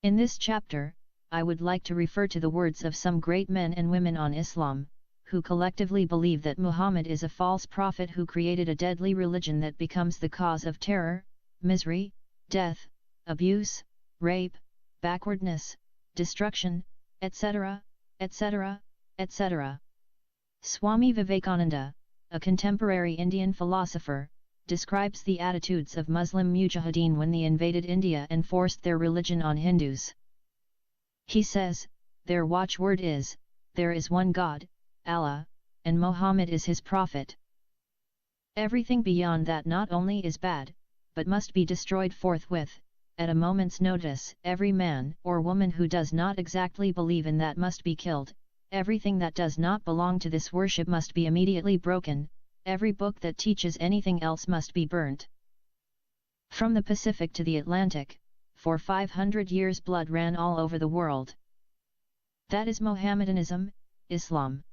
In this chapter, I would like to refer to the words of some great men and women on Islam, who collectively believe that Muhammad is a false prophet who created a deadly religion that becomes the cause of terror, misery, death, abuse, rape, backwardness, destruction, etc., etc., etc. Swami Vivekananda, a contemporary Indian philosopher, describes the attitudes of Muslim mujahideen when they invaded India and forced their religion on Hindus. He says, their watchword is, "There is one God, Allah, and Muhammad is his prophet." Everything beyond that not only is bad, but must be destroyed forthwith, at a moment's notice. Every man or woman who does not exactly believe in that must be killed, everything that does not belong to this worship must be immediately broken, every book that teaches anything else must be burnt. From the Pacific to the Atlantic, for 500 years blood ran all over the world. That is Mohammedanism, Islam.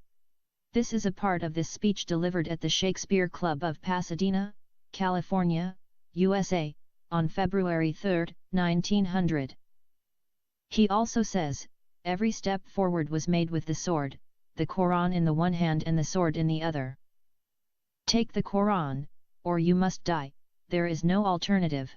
This is a part of this speech delivered at the Shakespeare Club of Pasadena, California, USA, on February 3, 1900. He also says, every step forward was made with the sword, the Quran in the one hand and the sword in the other. Take the Quran, or you must die, there is no alternative.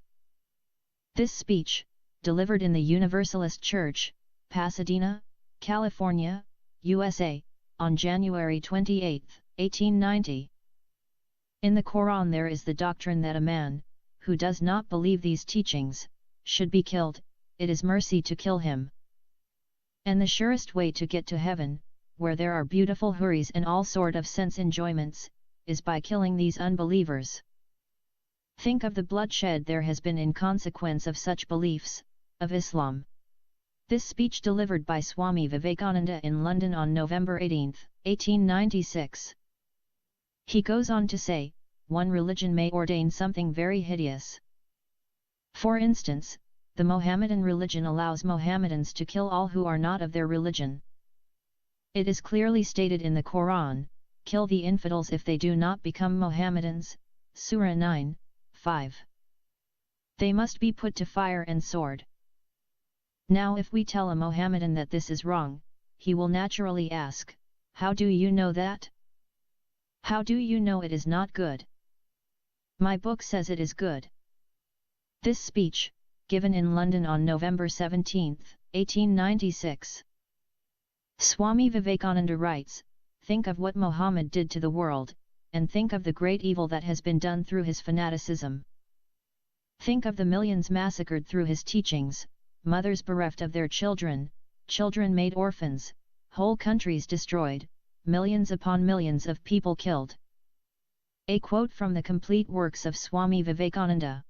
This speech, delivered in the Universalist Church, Pasadena, California, USA, on January 28, 1890. In the Quran there is the doctrine that a man, who does not believe these teachings, should be killed. It is mercy to kill him. And the surest way to get to heaven, where there are beautiful houris and all sort of sense enjoyments, is by killing these unbelievers. Think of the bloodshed there has been in consequence of such beliefs, of Islam. This speech delivered by Swami Vivekananda in London on November 18, 1896. He goes on to say, one religion may ordain something very hideous. For instance, the Mohammedan religion allows Mohammedans to kill all who are not of their religion. It is clearly stated in the Quran, kill the infidels if they do not become Mohammedans, Surah 9, 5. They must be put to fire and sword. Now if we tell a Mohammedan that this is wrong, he will naturally ask, how do you know that? How do you know it is not good? My book says it is good. This speech, given in London on November 17, 1896. Swami Vivekananda writes, think of what Muhammad did to the world, and think of the great evil that has been done through his fanaticism. Think of the millions massacred through his teachings, mothers bereft of their children, children made orphans, whole countries destroyed, millions upon millions of people killed. A quote from the complete works of Swami Vivekananda.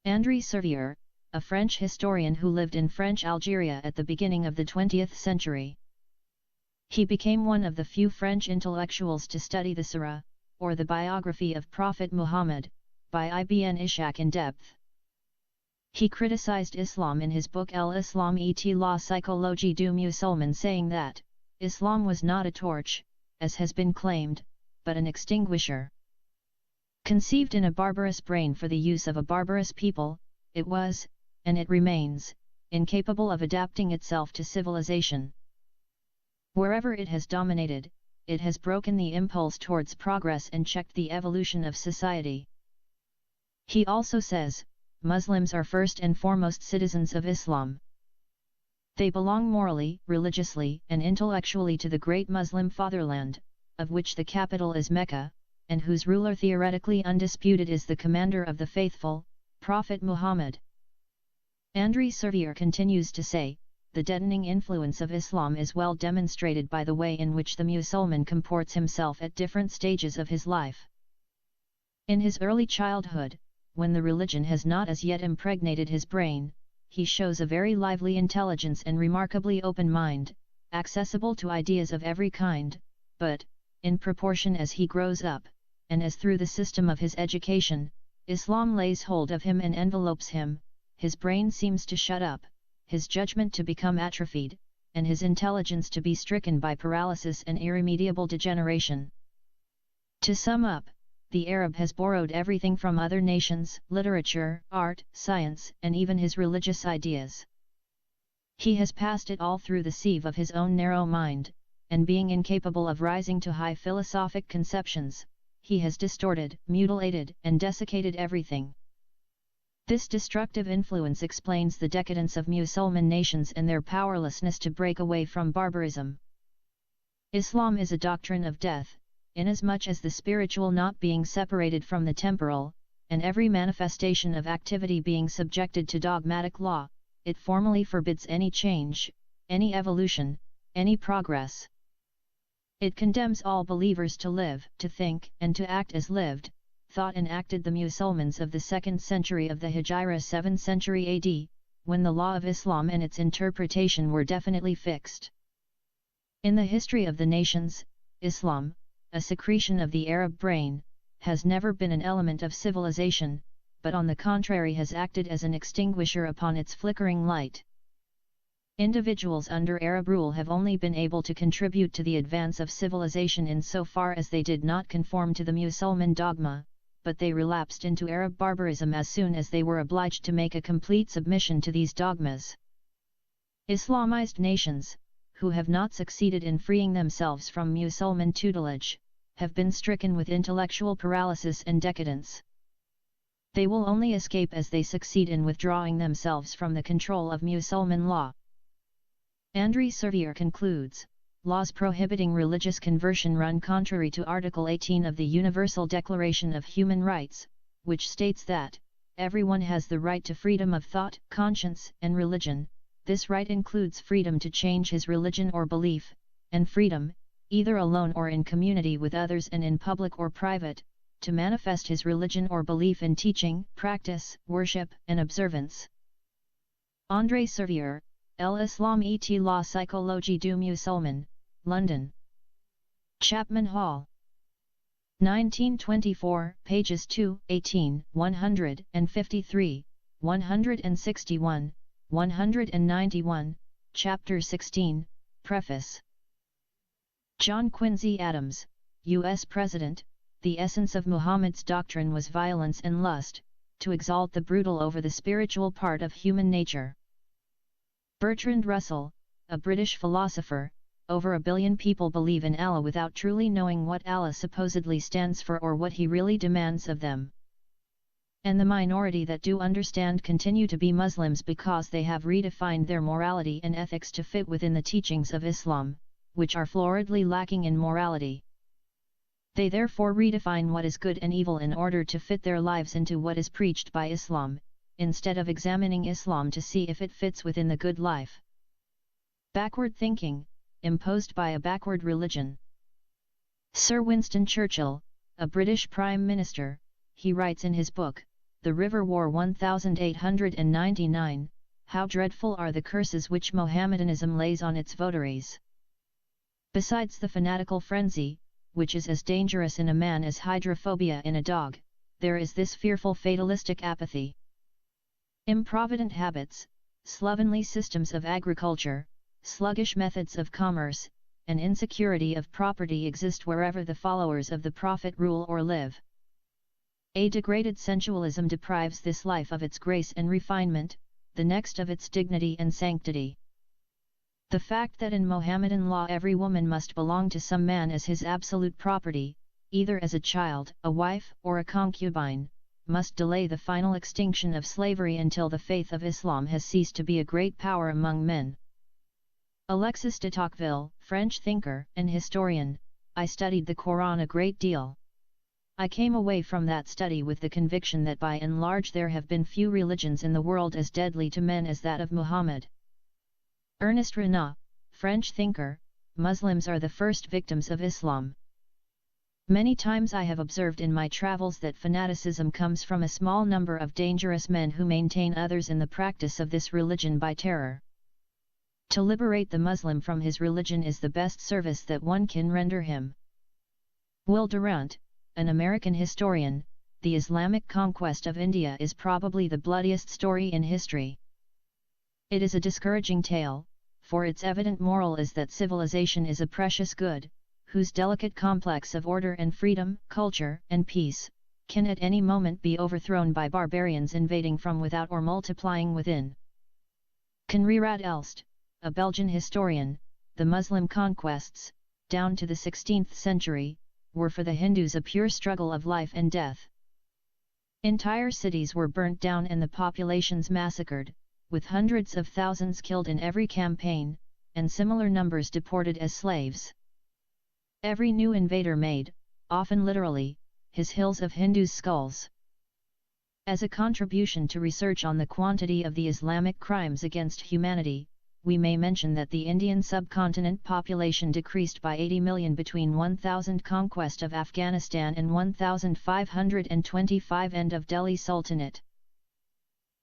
André Servier, a French historian who lived in French Algeria at the beginning of the 20th century. He became one of the few French intellectuals to study the Sirah, or the biography of Prophet Muhammad, by Ibn Ishaq in depth. He criticized Islam in his book El-Islam et la psychologie du musulman, saying that Islam was not a torch, as has been claimed, but an extinguisher. Conceived in a barbarous brain for the use of a barbarous people, it was, and it remains, incapable of adapting itself to civilization. Wherever it has dominated, it has broken the impulse towards progress and checked the evolution of society. He also says, Muslims are first and foremost citizens of Islam. They belong morally, religiously, and intellectually to the great Muslim fatherland, of which the capital is Mecca, and whose ruler theoretically undisputed is the commander of the faithful, Prophet Muhammad. André Servier continues to say, the deadening influence of Islam is well demonstrated by the way in which the Musulman comports himself at different stages of his life. In his early childhood, when the religion has not as yet impregnated his brain, he shows a very lively intelligence and remarkably open mind, accessible to ideas of every kind, but, in proportion as he grows up, and as through the system of his education, Islam lays hold of him and envelopes him, his brain seems to shut up, his judgment to become atrophied, and his intelligence to be stricken by paralysis and irremediable degeneration. To sum up, the Arab has borrowed everything from other nations, literature, art, science, and even his religious ideas. He has passed it all through the sieve of his own narrow mind, and being incapable of rising to high philosophic conceptions, he has distorted, mutilated, and desiccated everything. This destructive influence explains the decadence of Muslim nations and their powerlessness to break away from barbarism. Islam is a doctrine of death, inasmuch as the spiritual not being separated from the temporal, and every manifestation of activity being subjected to dogmatic law, it formally forbids any change, any evolution, any progress. It condemns all believers to live, to think, and to act as lived, thought and acted the Musulmans of the 2nd century of the Hijra 7th century AD, when the law of Islam and its interpretation were definitely fixed. In the history of the nations, Islam, a secretion of the Arab brain, has never been an element of civilization, but on the contrary has acted as an extinguisher upon its flickering light. Individuals under Arab rule have only been able to contribute to the advance of civilization in so far as they did not conform to the Musulman dogma, but they relapsed into Arab barbarism as soon as they were obliged to make a complete submission to these dogmas. Islamized nations, who have not succeeded in freeing themselves from Musulman tutelage, have been stricken with intellectual paralysis and decadence. They will only escape as they succeed in withdrawing themselves from the control of Musulman law. André Servier concludes, laws prohibiting religious conversion run contrary to Article 18 of the Universal Declaration of Human Rights, which states that, everyone has the right to freedom of thought, conscience, and religion. This right includes freedom to change his religion or belief, and freedom, either alone or in community with others and in public or private, to manifest his religion or belief in teaching, practice, worship, and observance. André Servier, L'Islam et la psychologie du musulman, London. Chapman Hall. 1924, pages 2, 18, 153, 161, 191, Chapter 16, Preface. John Quincy Adams, U.S. President. The essence of Muhammad's doctrine was violence and lust, to exalt the brutal over the spiritual part of human nature. Bertrand Russell, a British philosopher, over 1 billion people believe in Allah without truly knowing what Allah supposedly stands for or what He really demands of them. And the minority that do understand continue to be Muslims because they have redefined their morality and ethics to fit within the teachings of Islam, which are floridly lacking in morality. They therefore redefine what is good and evil in order to fit their lives into what is preached by Islam, instead of examining Islam to see if it fits within the good life. Backward thinking, imposed by a backward religion. Sir Winston Churchill, a British Prime Minister, he writes in his book, The River War 1899, how dreadful are the curses which Mohammedanism lays on its votaries. Besides the fanatical frenzy, which is as dangerous in a man as hydrophobia in a dog, there is this fearful fatalistic apathy. Improvident habits, slovenly systems of agriculture, sluggish methods of commerce, and insecurity of property exist wherever the followers of the Prophet rule or live. A degraded sensualism deprives this life of its grace and refinement, the next of its dignity and sanctity. The fact that in Mohammedan law every woman must belong to some man as his absolute property, either as a child, a wife, or a concubine, must delay the final extinction of slavery until the faith of Islam has ceased to be a great power among men. Alexis de Tocqueville, French thinker and historian, I studied the Quran a great deal. I came away from that study with the conviction that by and large there have been few religions in the world as deadly to men as that of Muhammad. Ernest Renan, French thinker, Muslims are the first victims of Islam. Many times I have observed in my travels that fanaticism comes from a small number of dangerous men who maintain others in the practice of this religion by terror. To liberate the Muslim from his religion is the best service that one can render him. Will Durant, an American historian, the Islamic conquest of India is probably the bloodiest story in history. It is a discouraging tale, for its evident moral is that civilization is a precious good, whose delicate complex of order and freedom, culture and peace, can at any moment be overthrown by barbarians invading from without or multiplying within. Conrad Elst, a Belgian historian, the Muslim conquests, down to the 16th century, were for the Hindus a pure struggle of life and death. Entire cities were burnt down and the populations massacred, with hundreds of thousands killed in every campaign, and similar numbers deported as slaves. Every new invader made, often literally, his hills of Hindus' skulls. As a contribution to research on the quantity of the Islamic crimes against humanity, we may mention that the Indian subcontinent population decreased by 80 million between 1000 conquest of Afghanistan and 1525 end of Delhi Sultanate.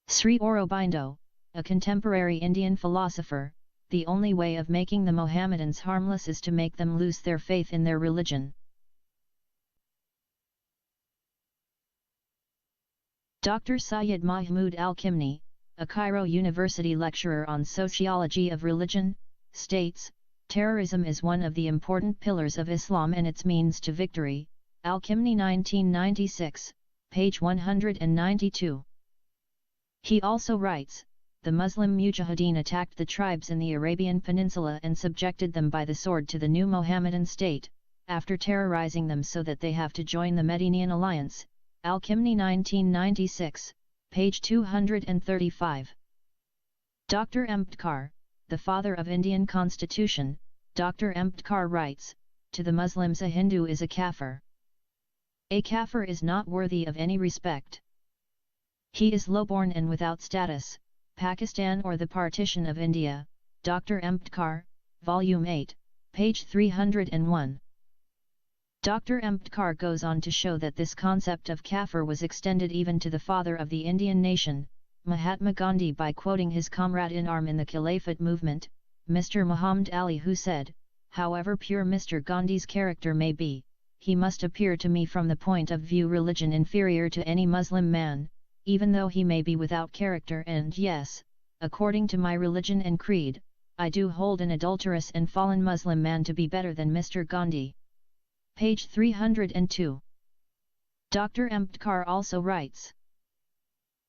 Sri Aurobindo, a contemporary Indian philosopher, the only way of making the Mohammedans harmless is to make them lose their faith in their religion. Dr. Syed Mahmood Al-Kimni, a Cairo University lecturer on sociology of religion, states, terrorism is one of the important pillars of Islam and its means to victory. Al-Kimni 1996, page 192. He also writes, the Muslim Mujahideen attacked the tribes in the Arabian Peninsula and subjected them by the sword to the new Mohammedan state, after terrorizing them so that they have to join the Medinian alliance. Al-Kimni 1996, page 235. Dr. Ambedkar, the father of Indian constitution, Dr. Ambedkar writes, to the Muslims a Hindu is a kafir. A kafir is not worthy of any respect. He is lowborn and without status. Pakistan or the Partition of India, Dr. Ambedkar, Volume 8, page 301. Dr. Ambedkar goes on to show that this concept of kafir was extended even to the father of the Indian nation, Mahatma Gandhi, by quoting his comrade in arms in the Caliphate movement, Mr. Muhammad Ali, who said, however pure Mr. Gandhi's character may be, he must appear to me from the point of view religion inferior to any Muslim man, even though he may be without character, and yes, according to my religion and creed, I do hold an adulterous and fallen Muslim man to be better than Mr. Gandhi. Page 302. Dr. Ambedkar also writes,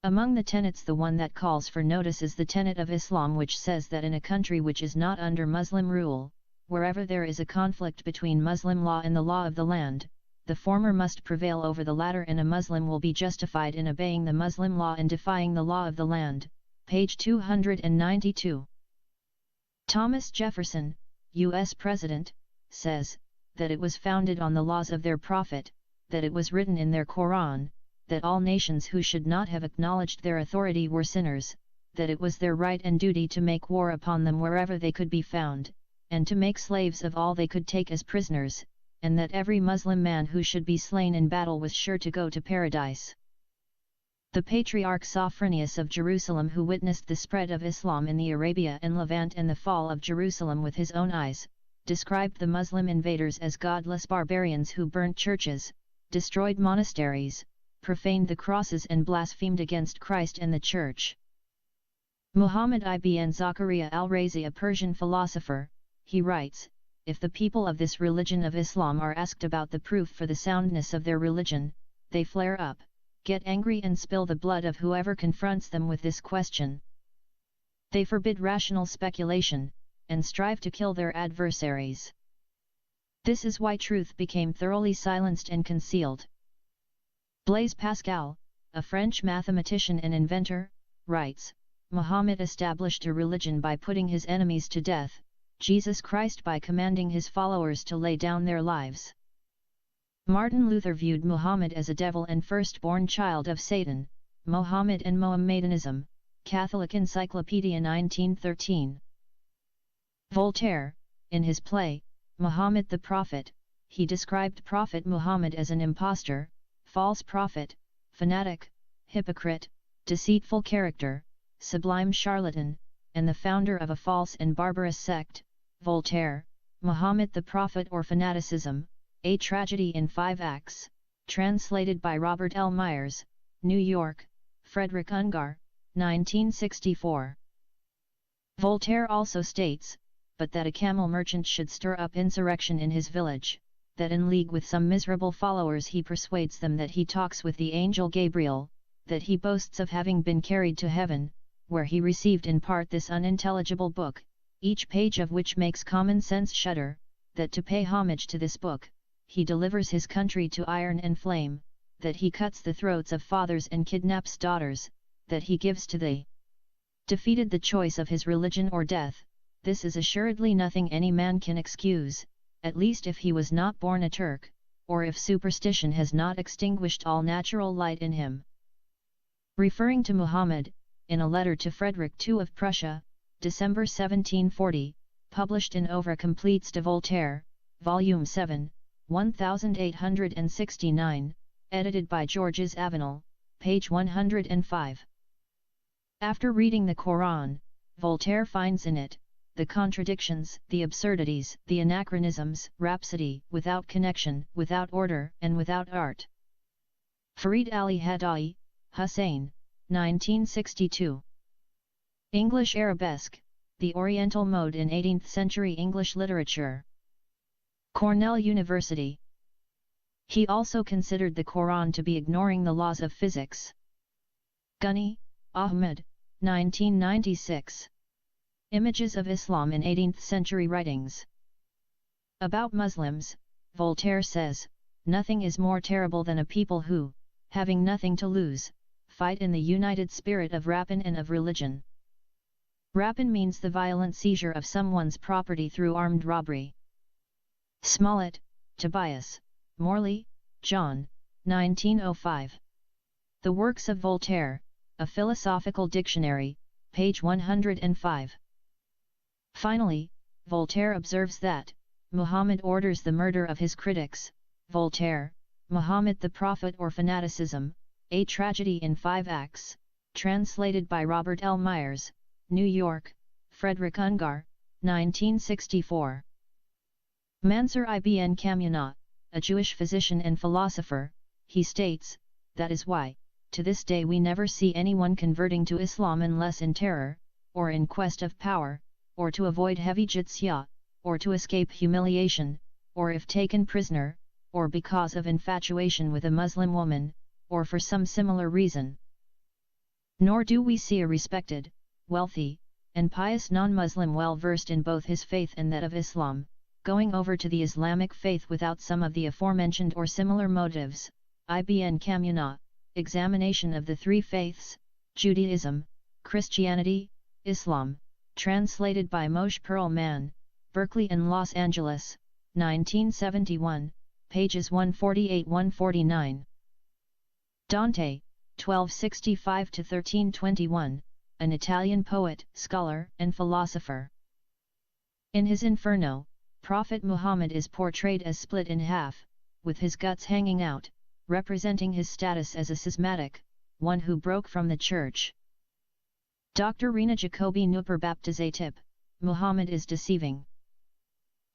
among the tenets the one that calls for notice is the tenet of Islam, which says that in a country which is not under Muslim rule, wherever there is a conflict between Muslim law and the law of the land, the former must prevail over the latter, and a Muslim will be justified in obeying the Muslim law and defying the law of the land. Page 292. Thomas Jefferson, U.S. President, says, that it was founded on the laws of their prophet, that it was written in their Quran, that all nations who should not have acknowledged their authority were sinners, that it was their right and duty to make war upon them wherever they could be found, and to make slaves of all they could take as prisoners, and that every Muslim man who should be slain in battle was sure to go to paradise. The Patriarch Sophronius of Jerusalem, who witnessed the spread of Islam in the Arabia and Levant and the fall of Jerusalem with his own eyes, described the Muslim invaders as godless barbarians who burnt churches, destroyed monasteries, profaned the crosses and blasphemed against Christ and the Church. Muhammad ibn Zakaria al-Razi, a Persian philosopher, he writes, if the people of this religion of Islam are asked about the proof for the soundness of their religion, they flare up, get angry and spill the blood of whoever confronts them with this question. They forbid rational speculation, and strive to kill their adversaries. This is why truth became thoroughly silenced and concealed. Blaise Pascal, a French mathematician and inventor, writes, Muhammad established a religion by putting his enemies to death, Jesus Christ by commanding his followers to lay down their lives. Martin Luther viewed Muhammad as a devil and firstborn child of Satan. Mohammed and Mohammedanism, Catholic Encyclopedia 1913. Voltaire, in his play, Muhammad the Prophet, he described Prophet Muhammad as an impostor, false prophet, fanatic, hypocrite, deceitful character, sublime charlatan, and the founder of a false and barbarous sect. Voltaire, Muhammad the Prophet or Fanaticism, A Tragedy in 5 Acts, translated by Robert L. Myers, New York, Frederick Ungar, 1964. Voltaire also states, but that a camel merchant should stir up insurrection in his village, that in league with some miserable followers he persuades them that he talks with the angel Gabriel, that he boasts of having been carried to heaven, where he received in part this unintelligible book, each page of which makes common sense shudder, that to pay homage to this book, he delivers his country to iron and flame, that he cuts the throats of fathers and kidnaps daughters, that he gives to the defeated the choice of his religion or death. This is assuredly nothing any man can excuse, at least if he was not born a Turk, or if superstition has not extinguished all natural light in him. Referring to Muhammad, in a letter to Frederick II of Prussia, December 1740, published in Ouvre Completes de Voltaire, Volume 7, 1869, edited by Georges Avenel, page 105. After reading the Quran, Voltaire finds in it the contradictions, the absurdities, the anachronisms, rhapsody, without connection, without order, and without art. Farid Ali Hadai, Hussein, 1962. English Arabesque, the Oriental mode in 18th century English literature. Cornell University. He also considered the Quran to be ignoring the laws of physics. Gunny, Ahmed, 1996. Images of Islam in 18th century writings. About Muslims, Voltaire says, "Nothing is more terrible than a people who, having nothing to lose, fight in the united spirit of rapine and of religion." Rapine means the violent seizure of someone's property through armed robbery. Smollett, Tobias, Morley, John, 1905. The Works of Voltaire, A Philosophical Dictionary, page 105. Finally, Voltaire observes that, Muhammad orders the murder of his critics. Voltaire, Muhammad the Prophet or Fanaticism, A Tragedy in 5 Acts, translated by Robert L. Myers, New York, Frederick Ungar, 1964. Mansur ibn Kamuna, a Jewish physician and philosopher, he states, "That is why, to this day we never see anyone converting to Islam unless in terror, or in quest of power, or to avoid heavy jizya, or to escape humiliation, or if taken prisoner, or because of infatuation with a Muslim woman, or for some similar reason. Nor do we see a respected, wealthy, and pious non-Muslim well versed in both his faith and that of Islam, going over to the Islamic faith without some of the aforementioned or similar motives." Ibn Kamuna, Examination of the Three Faiths, Judaism, Christianity, Islam, translated by Moshe Perlman, Berkeley and Los Angeles, 1971, pages 148-149. Dante, 1265–1321, an Italian poet, scholar, and philosopher. In his Inferno, Prophet Muhammad is portrayed as split in half, with his guts hanging out, representing his status as a schismatic, one who broke from the church. Dr. Rina Jacobi Nuper Baptizatip, Muhammad is deceiving.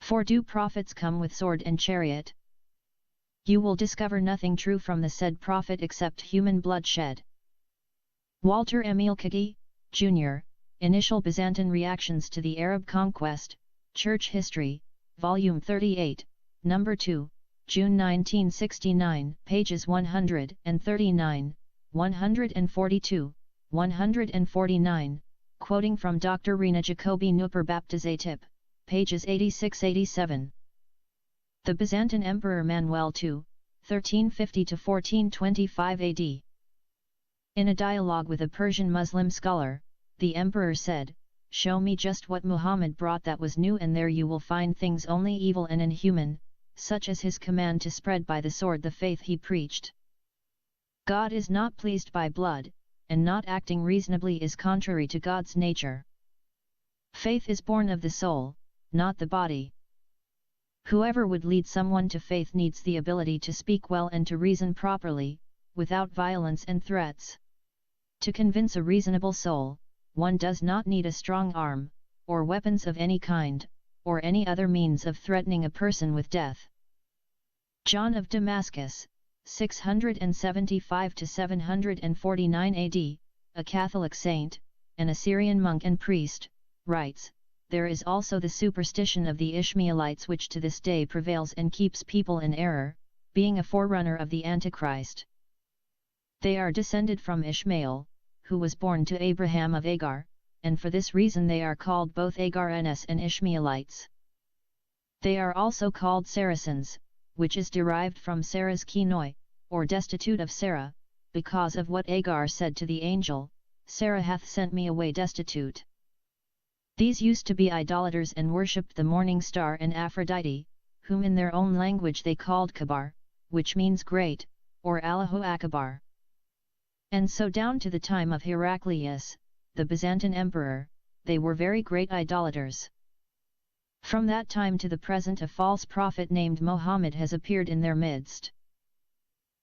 For do prophets come with sword and chariot? You will discover nothing true from the said prophet except human bloodshed. Walter Emil Kagi, Jr., Initial Byzantine Reactions to the Arab Conquest, Church History, Volume 38, No. 2, June 1969, pages 139, 142, 149, quoting from Dr. Rina Jacobi Nuper Baptizatip, pages 86-87. The Byzantine Emperor Manuel II, 1350–1425 AD. In a dialogue with a Persian Muslim scholar, the emperor said, "Show me just what Muhammad brought that was new, and there you will find things only evil and inhuman, such as his command to spread by the sword the faith he preached. God is not pleased by blood, and not acting reasonably is contrary to God's nature. Faith is born of the soul, not the body. Whoever would lead someone to faith needs the ability to speak well and to reason properly, without violence and threats. To convince a reasonable soul, one does not need a strong arm, or weapons of any kind, or any other means of threatening a person with death." John of Damascus, 675–749 AD, a Catholic saint, an Assyrian monk and priest, writes, "There is also the superstition of the Ishmaelites which to this day prevails and keeps people in error, being a forerunner of the Antichrist. They are descended from Ishmael, who was born to Abraham of Agar, and for this reason they are called both Agarns and Ishmaelites. They are also called Saracens, which is derived from Sarah's Kenoi, or destitute of Sarah, because of what Agar said to the angel, Sarah hath sent me away destitute. These used to be idolaters and worshipped the morning star and Aphrodite, whom in their own language they called Kabar, which means great, or Allahu Akbar. And so down to the time of Heraclius, the Byzantine emperor, they were very great idolaters. From that time to the present a false prophet named Mohammed has appeared in their midst.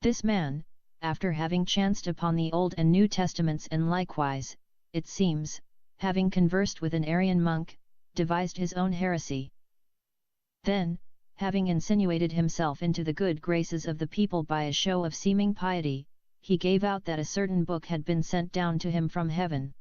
This man, after having chanced upon the Old and New Testaments and likewise, it seems, having conversed with an Arian monk, devised his own heresy. Then, having insinuated himself into the good graces of the people by a show of seeming piety, he gave out that a certain book had been sent down to him from heaven.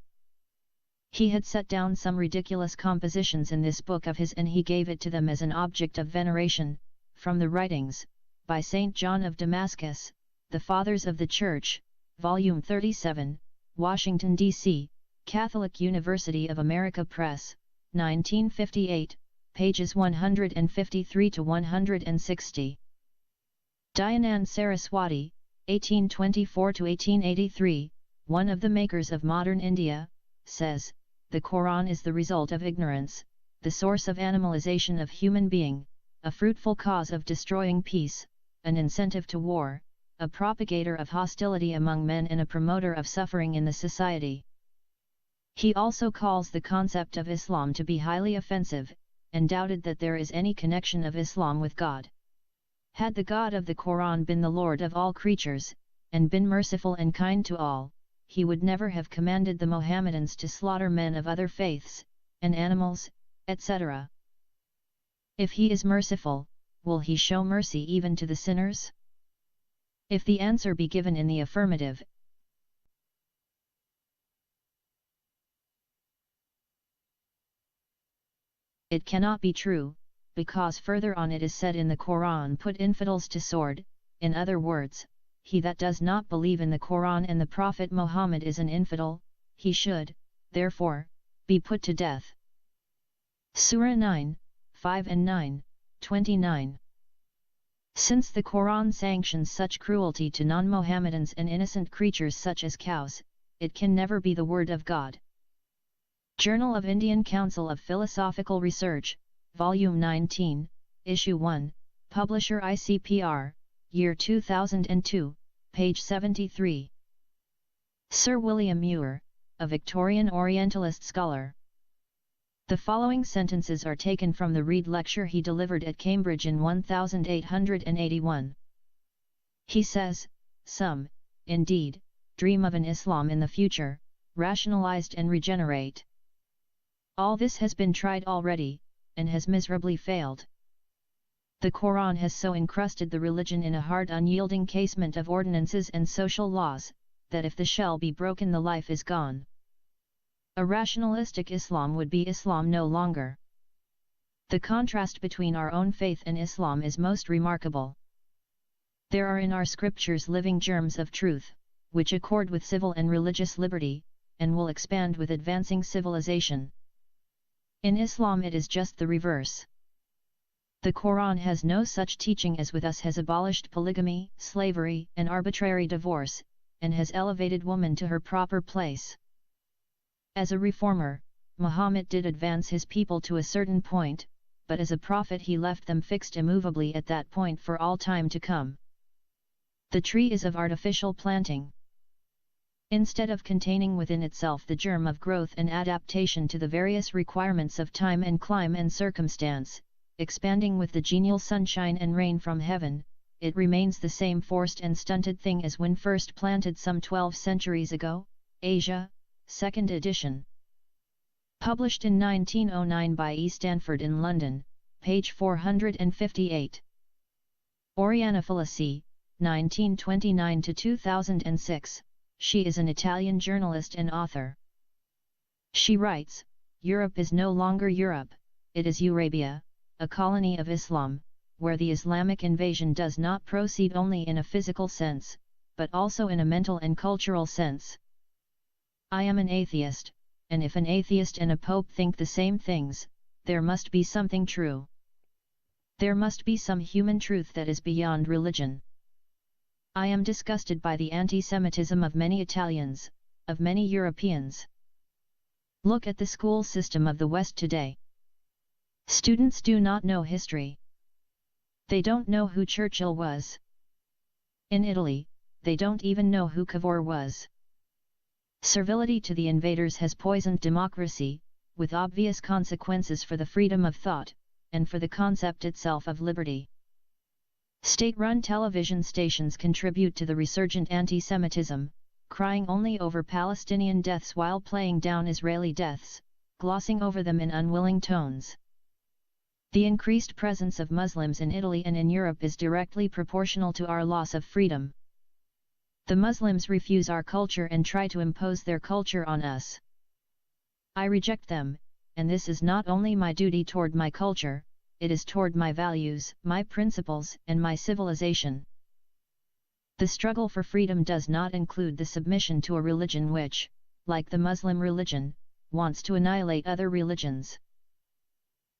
He had set down some ridiculous compositions in this book of his and he gave it to them as an object of veneration, from the writings, by St. John of Damascus, The Fathers of the Church, Volume 37, Washington, D.C., Catholic University of America Press, 1958, pages 153 to 160. Dayanand Saraswati, 1824 to 1883, one of the makers of modern India, says, the Quran is the result of ignorance, the source of animalization of human being, a fruitful cause of destroying peace, an incentive to war, a propagator of hostility among men and a promoter of suffering in the society. He also calls the concept of Islam to be highly offensive, and doubted that there is any connection of Islam with God. Had the God of the Quran been the Lord of all creatures, and been merciful and kind to all, he would never have commanded the Mohammedans to slaughter men of other faiths, and animals, etc. If he is merciful, will he show mercy even to the sinners? If the answer be given in the affirmative, it cannot be true, because further on it is said in the Quran, put infidels to sword. In other words, he that does not believe in the Quran and the Prophet Muhammad is an infidel, he should, therefore, be put to death. Surah 9, 5 and 9, 29. Since the Quran sanctions such cruelty to non-Mohammedans and innocent creatures such as cows, it can never be the word of God. Journal of Indian Council of Philosophical Research, Volume 19, Issue 1, Publisher ICPR, Year 2002, page 73. Sir William Muir, a Victorian Orientalist scholar. The following sentences are taken from the Reed lecture he delivered at Cambridge in 1881. He says, some, indeed, dream of an Islam in the future, rationalized and regenerate. All this has been tried already, and has miserably failed. The Quran has so encrusted the religion in a hard unyielding casement of ordinances and social laws, that if the shell be broken the life is gone. A rationalistic Islam would be Islam no longer. The contrast between our own faith and Islam is most remarkable. There are in our scriptures living germs of truth, which accord with civil and religious liberty, and will expand with advancing civilization. In Islam it is just the reverse. The Quran has no such teaching as with us, has abolished polygamy, slavery, and arbitrary divorce, and has elevated woman to her proper place. As a reformer, Muhammad did advance his people to a certain point, but as a prophet he left them fixed immovably at that point for all time to come. The tree is of artificial planting. Instead of containing within itself the germ of growth and adaptation to the various requirements of time and clime and circumstance, expanding with the genial sunshine and rain from heaven, it remains the same forced and stunted thing as when first planted some 12 centuries ago. Asia, 2nd edition. Published in 1909 by E. Stanford in London, page 458. Oriana Fallaci, 1929–2006, she is an Italian journalist and author. She writes, Europe is no longer Europe, it is Eurabia, a colony of Islam, where the Islamic invasion does not proceed only in a physical sense, but also in a mental and cultural sense. I am an atheist, and if an atheist and a pope think the same things, there must be something true. There must be some human truth that is beyond religion. I am disgusted by the anti-Semitism of many Italians, of many Europeans. Look at the school system of the West today. Students do not know history. They don't know who Churchill was. In Italy, they don't even know who Cavour was. Servility to the invaders has poisoned democracy, with obvious consequences for the freedom of thought, and for the concept itself of liberty. State-run television stations contribute to the resurgent anti-Semitism, crying only over Palestinian deaths while playing down Israeli deaths, glossing over them in unwilling tones. The increased presence of Muslims in Italy and in Europe is directly proportional to our loss of freedom. The Muslims refuse our culture and try to impose their culture on us. I reject them, and this is not only my duty toward my culture, it is toward my values, my principles, and my civilization. The struggle for freedom does not include the submission to a religion which, like the Muslim religion, wants to annihilate other religions.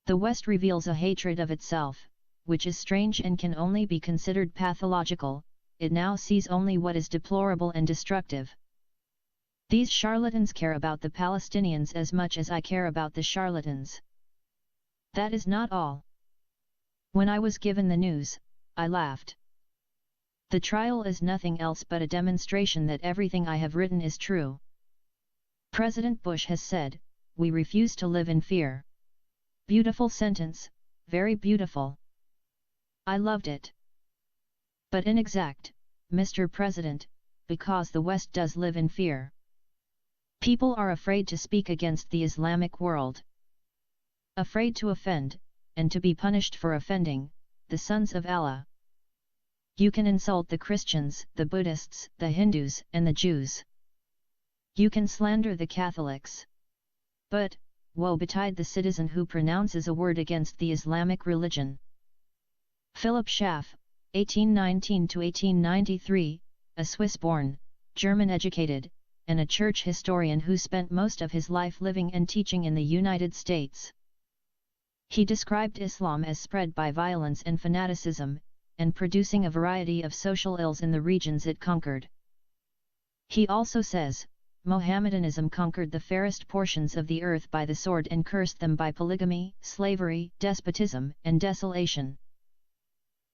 The West reveals a hatred of itself, which is strange and can only be considered pathological. It now sees only what is deplorable and destructive. These charlatans care about the Palestinians as much as I care about the charlatans. That is not all. When I was given the news, I laughed. The trial is nothing else but a demonstration that everything I have written is true. President Bush has said, "We refuse to live in fear." Beautiful sentence, very beautiful. I loved it. But inexact, Mr. President, because the West does live in fear. People are afraid to speak against the Islamic world. Afraid to offend, and to be punished for offending, the sons of Allah. You can insult the Christians, the Buddhists, the Hindus, and the Jews. You can slander the Catholics. But, woe betide the citizen who pronounces a word against the Islamic religion. Philip Schaff, 1819–1893, a Swiss-born, German-educated, and a church historian who spent most of his life living and teaching in the United States. He described Islam as spread by violence and fanaticism, and producing a variety of social ills in the regions it conquered. He also says, Mohammedanism conquered the fairest portions of the earth by the sword and cursed them by polygamy, slavery, despotism, and desolation.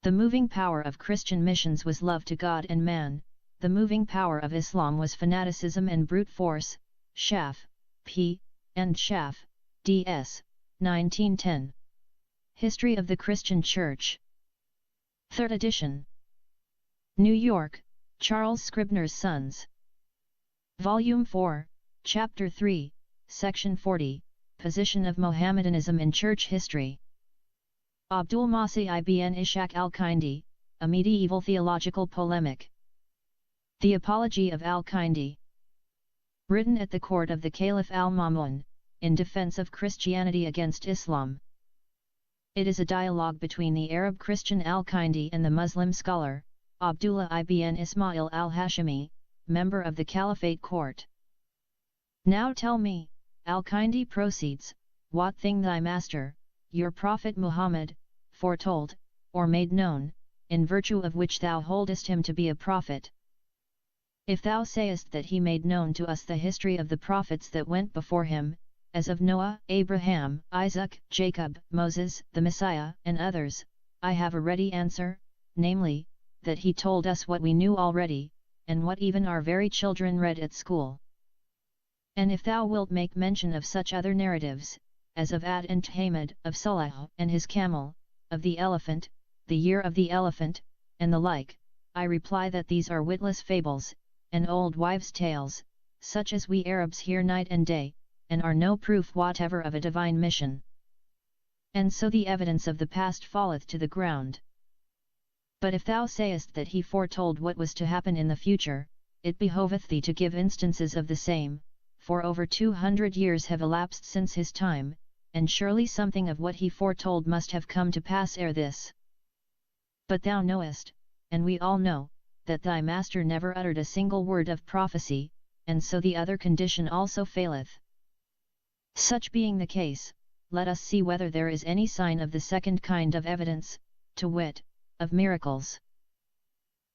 The moving power of Christian missions was love to God and man, the moving power of Islam was fanaticism and brute force. Schaff, P. and Schaff, D.S., 1910. History of the Christian Church. 3rd edition. New York, Charles Scribner's Sons. Volume 4, Chapter 3, Section 40, Position of Mohammedanism in Church History. Abdul Masih ibn Ishaq al-Kindi, A Medieval Theological Polemic. The Apology of al-Kindi. Written at the court of the Caliph al-Ma'mun, in defense of Christianity against Islam. It is a dialogue between the Arab Christian al-Kindi and the Muslim scholar, Abdullah ibn Ismail al-Hashimi, member of the Caliphate court. Now tell me, al-Kindi proceeds, what thing thy master, your prophet Muhammad, foretold, or made known, in virtue of which thou holdest him to be a prophet. If thou sayest that he made known to us the history of the prophets that went before him, as of Noah, Abraham, Isaac, Jacob, Moses, the Messiah, and others, I have a ready answer, namely, that he told us what we knew already, and what even our very children read at school. And if thou wilt make mention of such other narratives, as of Ad and Ahmed, of Salah and his camel, of the elephant, the year of the elephant, and the like, I reply that these are witless fables, and old wives' tales, such as we Arabs hear night and day, and are no proof whatever of a divine mission. And so the evidence of the past falleth to the ground. But if thou sayest that he foretold what was to happen in the future, it behoveth thee to give instances of the same, for over 200 years have elapsed since his time, and surely something of what he foretold must have come to pass ere this. But thou knowest, and we all know, that thy master never uttered a single word of prophecy, and so the other condition also faileth. Such being the case, let us see whether there is any sign of the second kind of evidence, to wit, of miracles.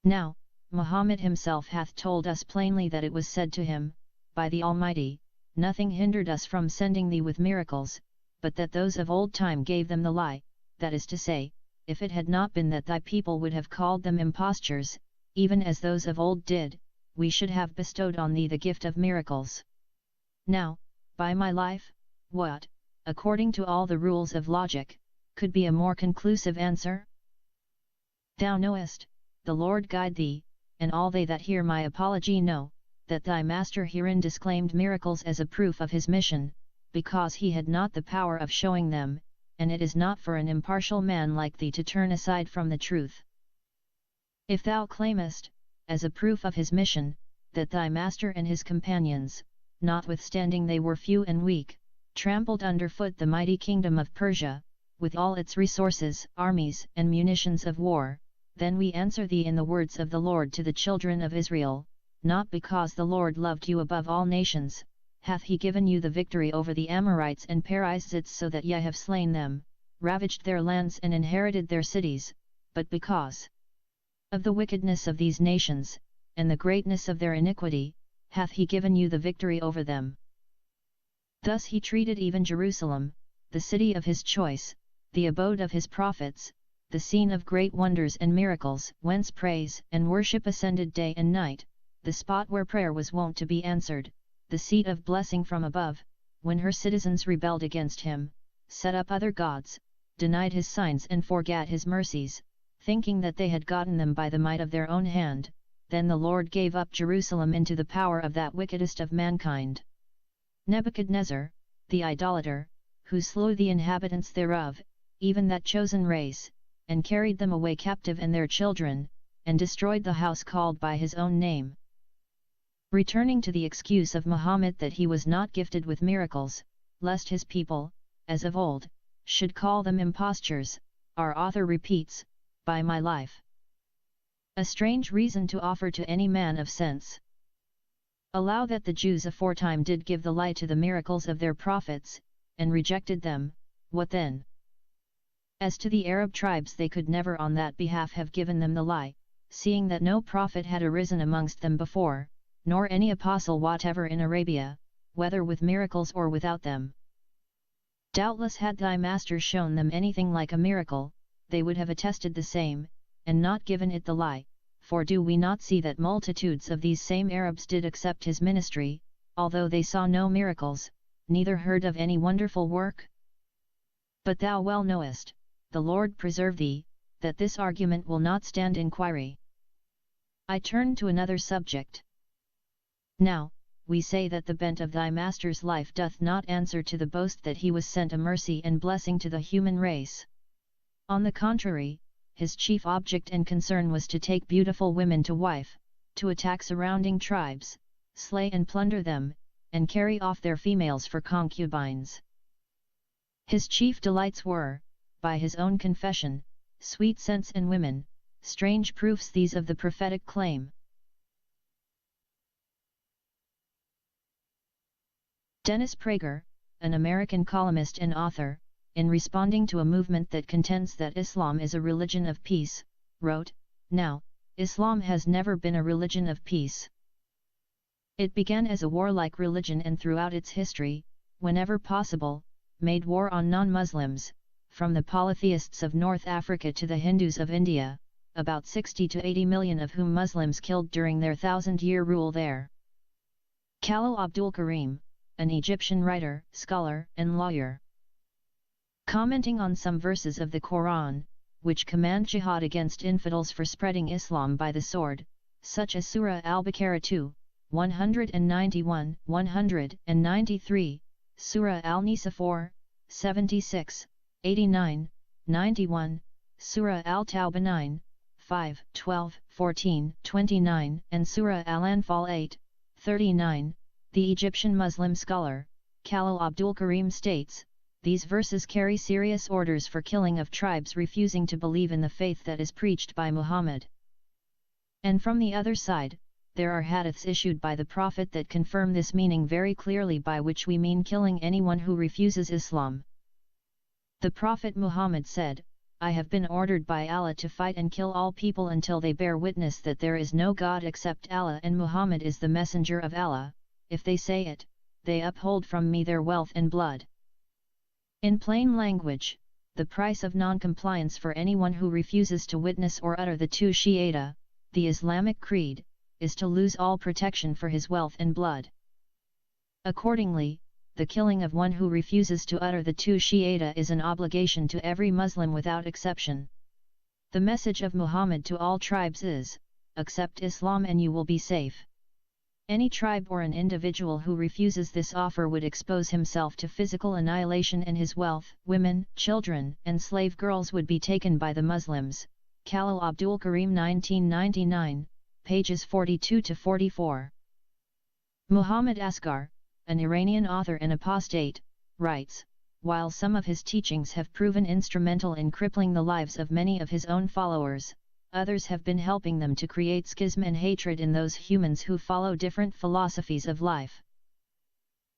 Now, Muhammad himself hath told us plainly that it was said to him, by the Almighty, nothing hindered us from sending thee with miracles, but that those of old time gave them the lie, that is to say, if it had not been that thy people would have called them impostures, even as those of old did, we should have bestowed on thee the gift of miracles. Now, by my life, what, according to all the rules of logic, could be a more conclusive answer? Thou knowest, the Lord guide thee, and all they that hear my apology know, that thy master herein disclaimed miracles as a proof of his mission, because he had not the power of showing them, and it is not for an impartial man like thee to turn aside from the truth. If thou claimest, as a proof of his mission, that thy master and his companions, notwithstanding they were few and weak, trampled underfoot the mighty kingdom of Persia, with all its resources, armies, and munitions of war, then we answer thee in the words of the Lord to the children of Israel, not because the Lord loved you above all nations, hath he given you the victory over the Amorites and Perizzites so that ye have slain them, ravaged their lands and inherited their cities, but because of the wickedness of these nations, and the greatness of their iniquity, hath he given you the victory over them. Thus he treated even Jerusalem, the city of his choice, the abode of his prophets, the scene of great wonders and miracles, whence praise and worship ascended day and night, the spot where prayer was wont to be answered, the seat of blessing from above, when her citizens rebelled against him, set up other gods, denied his signs and forgat his mercies, thinking that they had gotten them by the might of their own hand, then the Lord gave up Jerusalem into the power of that wickedest of mankind, Nebuchadnezzar, the idolater, who slew the inhabitants thereof, even that chosen race, and carried them away captive and their children, and destroyed the house called by his own name. Returning to the excuse of Muhammad that he was not gifted with miracles, lest his people, as of old, should call them impostures, our author repeats, by my life. A strange reason to offer to any man of sense. Allow that the Jews aforetime did give the lie to the miracles of their prophets, and rejected them, what then? As to the Arab tribes, they could never on that behalf have given them the lie, seeing that no prophet had arisen amongst them before, nor any apostle whatever in Arabia, whether with miracles or without them. Doubtless had thy master shown them anything like a miracle, they would have attested the same, and not given it the lie, for do we not see that multitudes of these same Arabs did accept his ministry, although they saw no miracles, neither heard of any wonderful work? But thou well knowest, the Lord preserve thee, that this argument will not stand inquiry. I turn to another subject. Now, we say that the bent of thy master's life doth not answer to the boast that he was sent a mercy and blessing to the human race. On the contrary, his chief object and concern was to take beautiful women to wife, to attack surrounding tribes, slay and plunder them, and carry off their females for concubines. His chief delights were, by his own confession, sweet scents and women, strange proofs these of the prophetic claim. Dennis Prager, an American columnist and author, in responding to a movement that contends that Islam is a religion of peace, wrote, "Now, Islam has never been a religion of peace. It began as a warlike religion and throughout its history, whenever possible, made war on non-Muslims, from the polytheists of North Africa to the Hindus of India, about 60 to 80 million of whom Muslims killed during their 1,000-year rule there." Khalil Abdul Karim, an Egyptian writer, scholar, and lawyer, commenting on some verses of the Quran, which command jihad against infidels for spreading Islam by the sword, such as Surah Al-Baqarah 2, 191, 193, Surah Al-Nisa 4, 76, 89, 91, Surah Al-Tawbah 9, 5, 12, 14, 29, and Surah Al-Anfal 8, 39, the Egyptian Muslim scholar, Khalil Abdul Karim states, these verses carry serious orders for killing of tribes refusing to believe in the faith that is preached by Muhammad. And from the other side, There are hadiths issued by the Prophet that confirm this meaning very clearly, by which we mean killing anyone who refuses Islam. The Prophet Muhammad said, "I have been ordered by Allah to fight and kill all people until they bear witness that there is no God except Allah and Muhammad is the messenger of Allah. If they say it, they uphold from me their wealth and blood." In plain language, the price of non-compliance for anyone who refuses to witness or utter the two Shahada, the Islamic creed, is to lose all protection for his wealth and blood. Accordingly, the killing of one who refuses to utter the two Shahada is an obligation to every Muslim without exception. The message of Muhammad to all tribes is, "Accept Islam and you will be safe." Any tribe or an individual who refuses this offer would expose himself to physical annihilation, and his wealth, women, children, and slave girls would be taken by the Muslims. Khalil Abdul Karim, 1999, pages 42 to 44. Muhammad Asghar, an Iranian author and apostate, writes, while some of his teachings have proven instrumental in crippling the lives of many of his own followers, others have been helping them to create schism and hatred in those humans who follow different philosophies of life.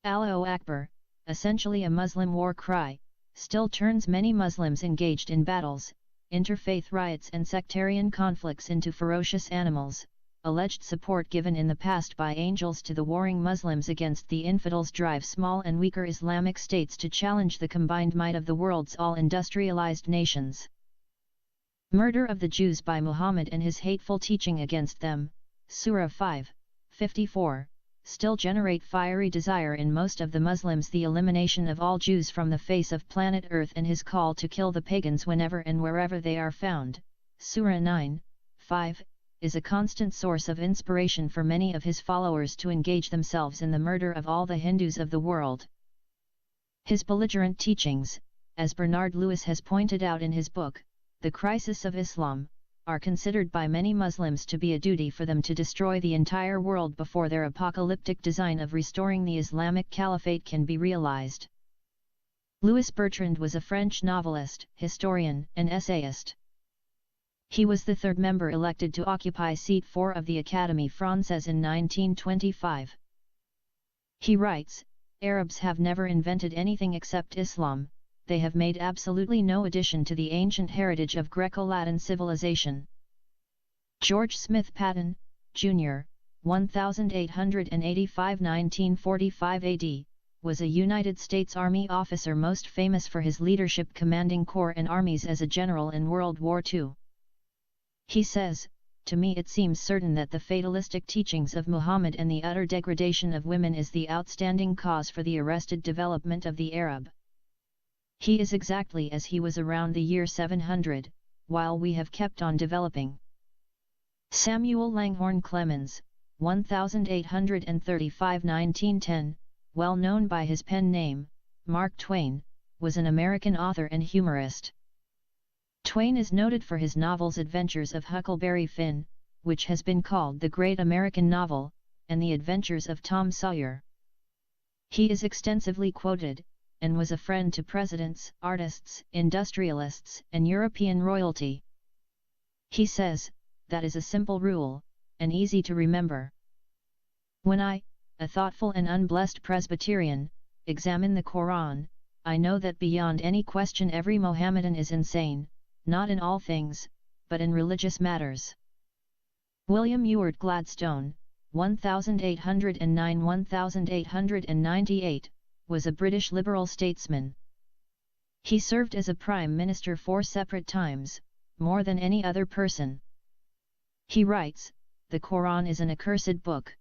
Allahu Akbar, essentially a Muslim war cry, still turns many Muslims engaged in battles, interfaith riots and sectarian conflicts into ferocious animals. Alleged support given in the past by angels to the warring Muslims against the infidels drive small and weaker Islamic states to challenge the combined might of the world's all industrialized nations. Murder of the Jews by Muhammad and his hateful teaching against them, Surah 5:54, still generate fiery desire in most of the Muslims. The elimination of all Jews from the face of planet Earth and his call to kill the pagans whenever and wherever they are found, Surah 9:5, is a constant source of inspiration for many of his followers to engage themselves in the murder of all the Hindus of the world. His belligerent teachings, as Bernard Lewis has pointed out in his book, The Crisis of Islam, are considered by many Muslims to be a duty for them to destroy the entire world before their apocalyptic design of restoring the Islamic Caliphate can be realized. Louis Bertrand was a French novelist, historian, and essayist. He was the third member elected to occupy seat 4 of the Académie Française in 1925. He writes, "Arabs have never invented anything except Islam. They have made absolutely no addition to the ancient heritage of Greco-Latin civilization." George Smith Patton, Jr., 1885–1945 AD, was a United States Army officer most famous for his leadership commanding corps and armies as a general in World War II. He says, "To me it seems certain that the fatalistic teachings of Muhammad and the utter degradation of women is the outstanding cause for the arrested development of the Arab. He is exactly as he was around the year 700, while we have kept on developing." Samuel Langhorne Clemens, 1835–1910, well known by his pen name, Mark Twain, was an American author and humorist. Twain is noted for his novels Adventures of Huckleberry Finn, which has been called the Great American Novel, and The Adventures of Tom Sawyer. He is extensively quoted, and was a friend to presidents, artists, industrialists, and European royalty. He says, "That is a simple rule, and easy to remember. When I, a thoughtful and unblessed Presbyterian, examine the Quran, I know that beyond any question every Mohammedan is insane, not in all things, but in religious matters." William Ewart Gladstone, 1809–1898, was a British liberal statesman. He served as a Prime Minister 4 separate times, more than any other person. He writes, "The Quran is an accursed book.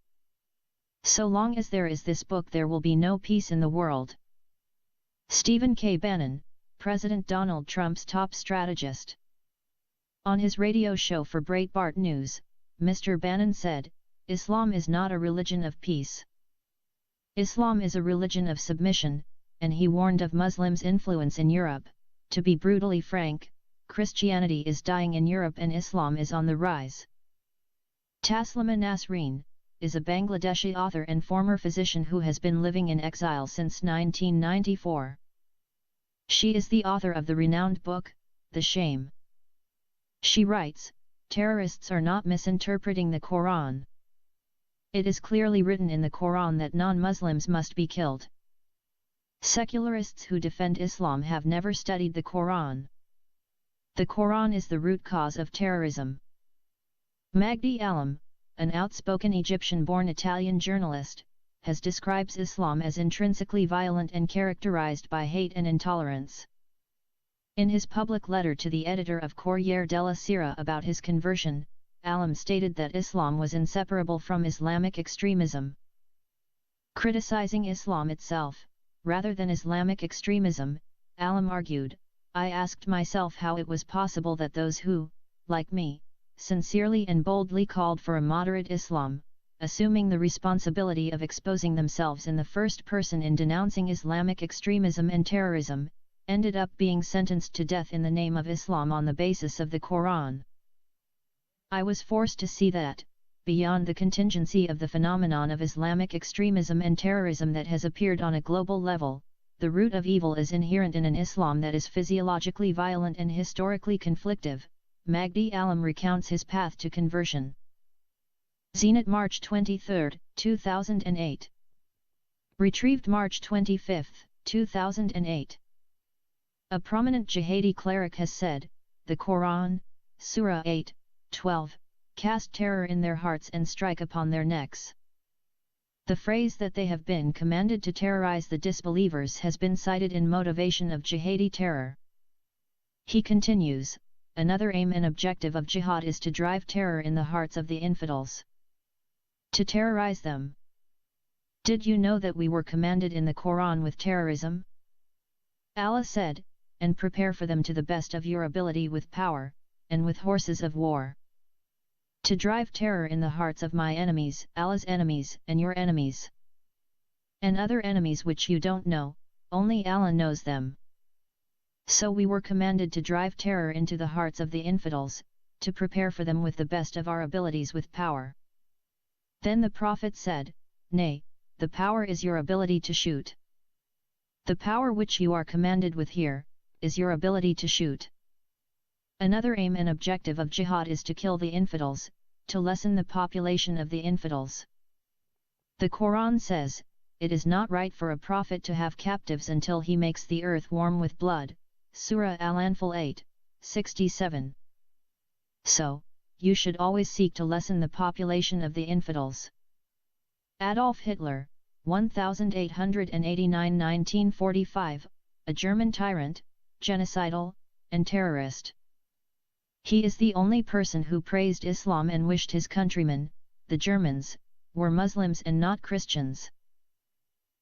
So long as there is this book there will be no peace in the world." Stephen K. Bannon, President Donald Trump's top strategist. On his radio show for Breitbart News, Mr. Bannon said, "Islam is not a religion of peace. Islam is a religion of submission," and he warned of Muslims' influence in Europe. "To be brutally frank, Christianity is dying in Europe and Islam is on the rise." Taslima Nasreen is a Bangladeshi author and former physician who has been living in exile since 1994. She is the author of the renowned book, The Shame. She writes, "Terrorists are not misinterpreting the Quran. It is clearly written in the Quran that non-Muslims must be killed. Secularists who defend Islam have never studied the Quran. The Quran is the root cause of terrorism. Magdi Alam, an outspoken Egyptian-born Italian journalist, has described Islam as intrinsically violent and characterized by hate and intolerance. In his public letter to the editor of Corriere della Sera about his conversion, Alam stated that Islam was inseparable from Islamic extremism. Criticizing Islam itself, rather than Islamic extremism, Alam argued, "I asked myself how it was possible that those who, like me, sincerely and boldly called for a moderate Islam, assuming the responsibility of exposing themselves in the first person in denouncing Islamic extremism and terrorism, ended up being sentenced to death in the name of Islam on the basis of the Quran. I was forced to see that, beyond the contingency of the phenomenon of Islamic extremism and terrorism that has appeared on a global level, the root of evil is inherent in an Islam that is physiologically violent and historically conflictive." Magdi Alam recounts his path to conversion. Zenit March 23, 2008. Retrieved March 25, 2008. A prominent jihadi cleric has said, "The Quran, Surah 8, 12, cast terror in their hearts and strike upon their necks." The phrase that they have been commanded to terrorize the disbelievers has been cited in motivation of jihadi terror. He continues, "Another aim and objective of jihad is to drive terror in the hearts of the infidels. To terrorize them. Did you know that we were commanded in the Quran with terrorism? Allah said, and prepare for them to the best of your ability with power, and with horses of war. To drive terror in the hearts of my enemies, Allah's enemies, and your enemies. And other enemies which you don't know, only Allah knows them. So we were commanded to drive terror into the hearts of the infidels, to prepare for them with the best of our abilities with power." Then the Prophet said, "Nay, the power is your ability to shoot. The power which you are commanded with here, is your ability to shoot." Another aim and objective of jihad is to kill the infidels, to lessen the population of the infidels. The Quran says, "It is not right for a prophet to have captives until he makes the earth warm with blood." Surah Al-Anfal 8, 67. So, you should always seek to lessen the population of the infidels. Adolf Hitler, 1889–1945, a German tyrant, genocidal, and terrorist. He is the only person who praised Islam and wished his countrymen, the Germans, were Muslims and not Christians.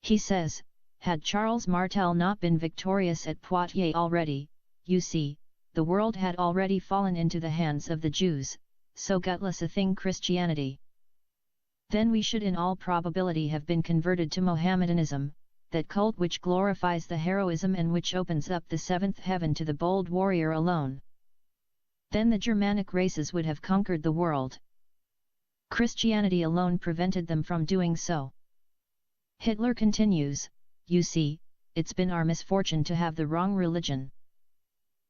He says, "Had Charles Martel not been victorious at Poitiers already, you see, the world had already fallen into the hands of the Jews, so gutless a thing Christianity. Then we should in all probability have been converted to Mohammedanism, that cult which glorifies the heroism and which opens up the seventh heaven to the bold warrior alone. Then the Germanic races would have conquered the world. Christianity alone prevented them from doing so." Hitler continues, "You see, it's been our misfortune to have the wrong religion.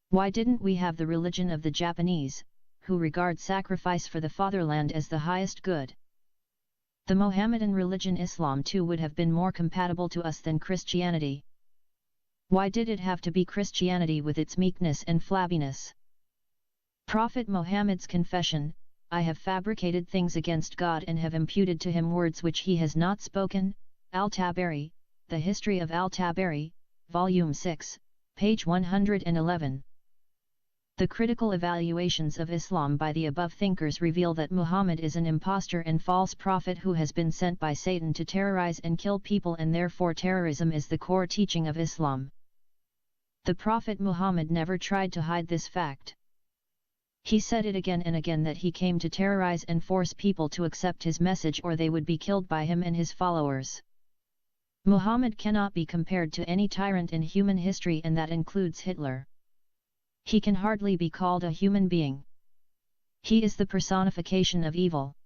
Why didn't we have the religion of the Japanese, who regard sacrifice for the fatherland as the highest good? The Mohammedan religion Islam too would have been more compatible to us than Christianity. Why did it have to be Christianity with its meekness and flabbiness? Prophet Muhammad's confession, 'I have fabricated things against God and have imputed to him words which he has not spoken,' Al-Tabari, The History of Al-Tabari, Volume 6, page 111. The critical evaluations of Islam by the above thinkers reveal that Muhammad is an impostor and false prophet who has been sent by Satan to terrorize and kill people, and therefore terrorism is the core teaching of Islam. The Prophet Muhammad never tried to hide this fact. He said it again and again that he came to terrorize and force people to accept his message or they would be killed by him and his followers. Muhammad cannot be compared to any tyrant in human history, and that includes Hitler. He can hardly be called a human being. He is the personification of evil.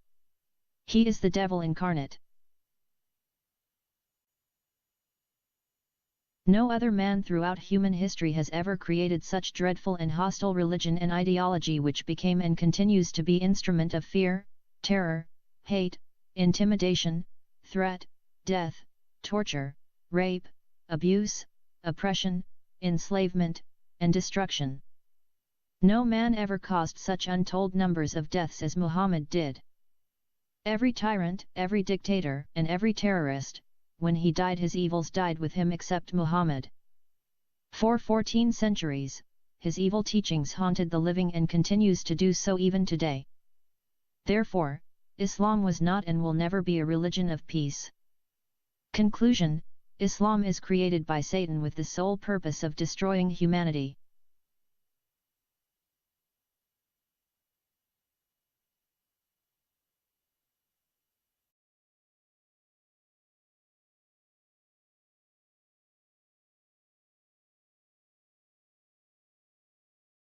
He is the devil incarnate. No other man throughout human history has ever created such dreadful and hostile religion and ideology which became and continues to be instrument of fear, terror, hate, intimidation, threat, death, torture, rape, abuse, oppression, enslavement, and destruction. No man ever caused such untold numbers of deaths as Muhammad did. Every tyrant, every dictator, and every terrorist, when he died his evils died with him except Muhammad. For 14 centuries, his evil teachings haunted the living and continues to do so even today. Therefore, Islam was not and will never be a religion of peace. Conclusion: Islam is created by Satan with the sole purpose of destroying humanity.